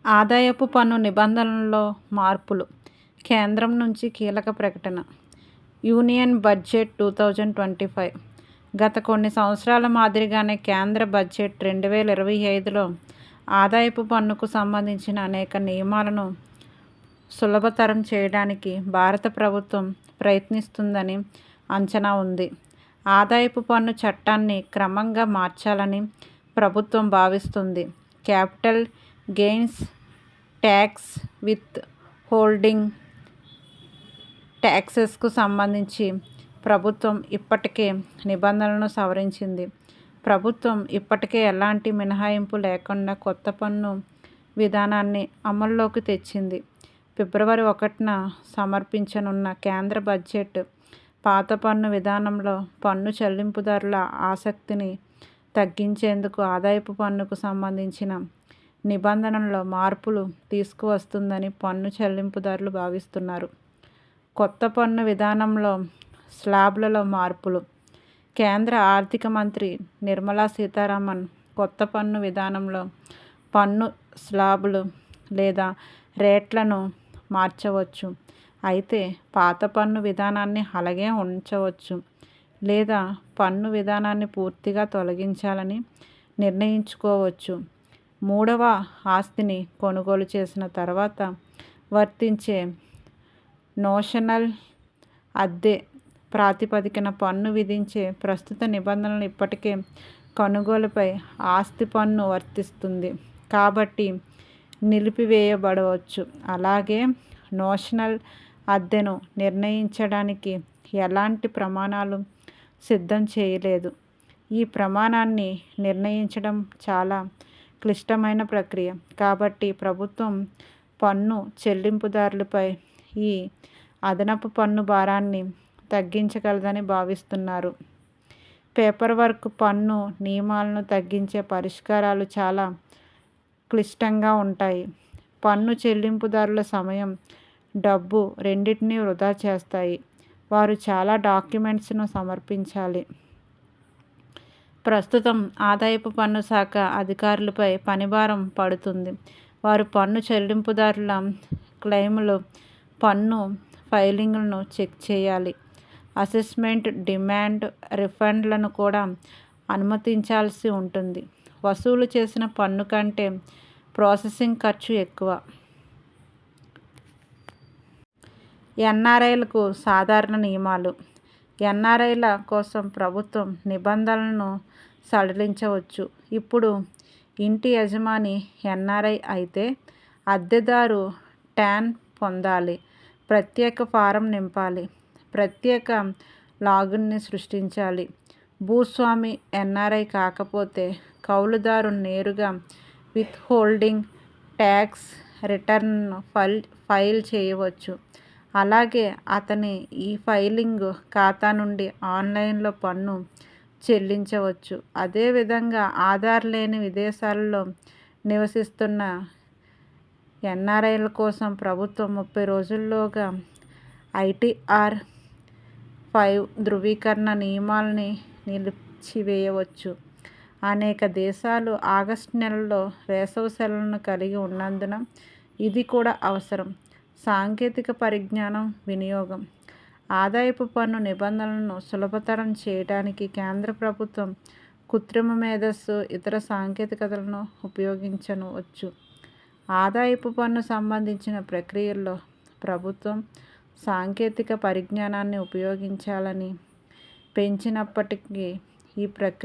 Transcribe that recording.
ఆదాయపు పన్ను నిబంధనల్లో మార్పులు. కేంద్రం నుంచి కీలక ప్రకటన. Union budget 2025. గత కొన్ని సంవత్సరాల మాదిరిగానే కేంద్ర బడ్జెట్ 2025లో ఆదాయపు పన్నుకు సంబంధించిన అనేక నియమాలను సులభతరం చేయడానికి భారత ప్రభుత్వం ప్రయత్నిస్తుందని అంచనా ఉంది. ఆదాయపు పన్ను చట్టాన్ని క్రమంగా మార్చాలని ప్రభుత్వం భావిస్తుంది. Capital gains tax, withholding ట్యాక్సెస్కు సంబంధించి ప్రభుత్వం ఇప్పటికే నిబంధనలను సవరించింది. ప్రభుత్వం ఇప్పటికే ఎలాంటి మినహాయింపు లేకుండా కొత్త పన్ను విధానాన్ని అమల్లోకి తెచ్చింది. ఫిబ్రవరి 1న సమర్పించనున్న కేంద్ర బడ్జెట్ పాత పన్ను విధానంలో పన్ను చెల్లింపుదారుల ఆసక్తిని తగ్గించేందుకు ఆదాయపు పన్నుకు సంబంధించిన నిబంధనల్లో మార్పులు తీసుకువస్తుందని పన్ను చెల్లింపుదారులు భావిస్తున్నారు. కొత్త పన్ను విధానంలో స్లాబ్లలో మార్పులు. కేంద్ర ఆర్థిక మంత్రి నిర్మలా సీతారామన్ కొత్త పన్ను విధానంలో పన్ను స్లాబులు లేదా రేట్లను మార్చవచ్చు. అయితే పాత పన్ను విధానాన్ని అలాగే ఉంచవచ్చు లేదా పన్ను విధానాన్ని పూర్తిగా తొలగించాలని నిర్ణయించుకోవచ్చు. మూడవ ఆస్తిని కొనుగోలు చేసిన తర్వాత వర్తించే నోషనల్ అద్దె ప్రాతిపదికన పన్ను విధించే ప్రస్తుత నిబంధనలు ఇప్పటికే కొనుగోలుపై ఆస్తి పన్ను వర్తిస్తుంది కాబట్టి నిలిపివేయబడవచ్చు. అలాగే నోషనల్ అద్దెను నిర్ణయించడానికి ఎలాంటి ప్రమాణాలు సిద్ధం చేయలేదు. ఈ ప్రమాణాన్ని నిర్ణయించడం చాలా క్లిష్టమైన ప్రక్రియ కాబట్టి ప్రభుత్వం పన్ను చెల్లింపుదారులపై ఈ అదనపు పన్ను భారాన్ని తగ్గించగలదని భావిస్తున్నారు. పేపర్ వర్క్ పన్ను నియమాలను తగ్గించే పరిష్కారాలు చాలా క్లిష్టంగా ఉంటాయి. పన్ను చెల్లింపుదారుల సమయం, డబ్బు రెండింటినీ వృధా చేస్తాయి. వారు చాలా డాక్యుమెంట్స్ను సమర్పించాలి. ప్రస్తుతం ఆదాయపు పన్ను శాఖ అధికారులపై పనిభారం పడుతుంది. వారు పన్ను చెల్లింపుదారుల క్లెయిములు, పన్ను ఫైలింగ్లను చెక్ చేయాలి. అసెస్మెంట్, డిమాండ్ రిఫండ్లను కూడా అనుమతించాల్సి ఉంటుంది. వసూలు చేసిన పన్ను కంటే ప్రాసెసింగ్ ఖర్చు ఎక్కువ. ఎన్ఆర్ఐలకు సాధారణ నియమాలు. ఎన్ఆర్ఐల కోసం ప్రభుత్వం నిబంధనలను సడలించవచ్చు. ఇప్పుడు ఇంటి యజమాని ఎన్ఆర్ఐ అయితే అద్దెదారు టాన్ పొందాలి, ప్రత్యేక ఫారం నింపాలి, ప్రత్యేక లాగిన్ని సృష్టించాలి. భూస్వామి ఎన్ఆర్ఐ కాకపోతే కౌలుదారు నేరుగా విత్ హోల్డింగ్ ట్యాక్స్ రిటర్న్ను ఫైల్ చేయవచ్చు. అలాగే అతని ఈ ఫైలింగ్ ఖాతా నుండి ఆన్లైన్లో పన్ను చెల్లించవచ్చు. అదేవిధంగా ఆధార్ లేని విదేశాలలో నివసిస్తున్న ఎన్ఆర్ఐల కోసం ప్రభుత్వం 30 రోజుల్లోగా ఐటీఆర్ 5 ధృవీకరణ నియమాల్ని నిలిపివేయవచ్చు. అనేక దేశాలు ఆగస్టు నెలలో వేసవి సెలవులను కలిగి ఉన్నందున ఇది కూడా అవసరం. సాంకేతిక పరిజ్ఞానం వినియోగం. ఆదాయపు పన్ను నిబంధనలను సులభతరం చేయడానికి కేంద్ర ప్రభుత్వం కృత్రిమ మేధస్సు, ఇతర సాంకేతికతలను ఉపయోగించవచ్చు. ఆదాయపు పన్ను సంబంధించిన ప్రక్రియల్లో ప్రభుత్వం సాంకేతిక పరిజ్ఞానాన్ని ఉపయోగించాలని పెంచినప్పటికీ ఈ ప్రక్రియ